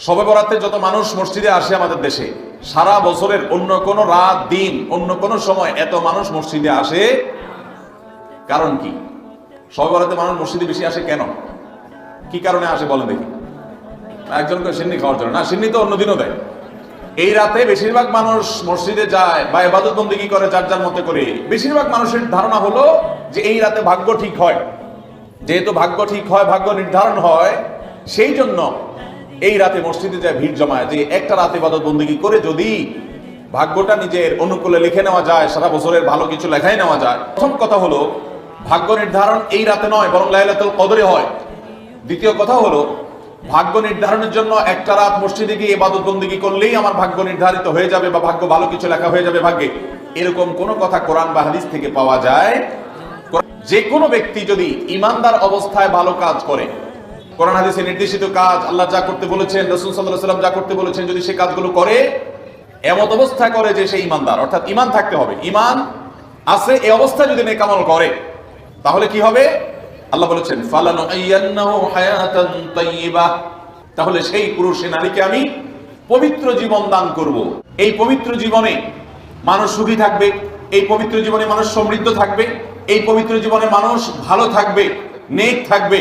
শবে বরাতে যত মানুষ মসজিদে আসে আমাদের দেশে, সারা বছরের অন্য কোনো রাত দিন অন্য কোনো সময় এত মানুষ মসজিদে আসে কারণ কি? শবে বরাতে মানুষ মসজিদে বেশি আসে কেন? কি কারণে আসে বলেন দেখি? একজনকে সিন্নি খাওয়ার জন্য না, সিন্নি তো অন্যদিনও দেয়। এই রাতে বেশিরভাগ মানুষ মসজিদে যায় বা ইবাদত বন্দেগী করে যার যার মতে করে। বেশিরভাগ মানুষের ধারণা হলো যে এই রাতে ভাগ্য ঠিক হয়। যেহেতু ভাগ্য ঠিক হয়, ভাগ্য নির্ধারণ হয়, সেই জন্য এই রাতে মসজিদে যায়, ভিড় জমায়, যে একটা রাত ইবাদত বন্দেগী করে যদি ভাগ্যটা নিজের অনুকূলে লিখে নেওয়া যায়, সারা বছরের ভালো কিছু লেখাই নেওয়া যায়। প্রথম কথা হলো ভাগ্য নির্ধারণ এই রাতে নয়, বরং লাইলাতুল কদরে হয়। দ্বিতীয় কথা হলো ভাগ্য নির্ধারণের জন্য একটা রাত মসজিদে গিয়ে ইবাদত বন্দেগী করলেই আমার ভাগ্য নির্ধারিত হয়ে যাবে বা ভাগ্য ভালো কিছু লেখা হয়ে যাবে ভাগ্যে, এরকম কোনো কথা কোরআন বা হাদিস থেকে পাওয়া যায়? যে কোনো ব্যক্তি যদি ইমানদার অবস্থায় ভালো কাজ করে, কোরআন হাদিসে নির্দেশিত কাজ, আল্লাহ যা করতে বলেছেন, রাসূল সাল্লাল্লাহু আলাইহি ওয়াসাল্লাম যা করতে বলেছেন, যদি সে কাজগুলো করে, এমত অবস্থা করে যে সে ইমানদার, অর্থাৎ ইমান থাকতে হবে, ইমান আছে এই অবস্থায় যদি নেক আমল করে, তাহলে কি হবে? আল্লাহ বলেছেন ফালানুইয়ান্নাহু হায়াতান তাইয়্যিবাহ, তাহলে সেই পুরুষ সে নারীকে আমি পবিত্র জীবন দান করব। এই পবিত্র জীবনে মানুষ সুখী থাকবে, এই পবিত্র জীবনে মানুষ সমৃদ্ধ থাকবে, এই পবিত্র জীবনে মানুষ ভালো থাকবে, নেক থাকবে।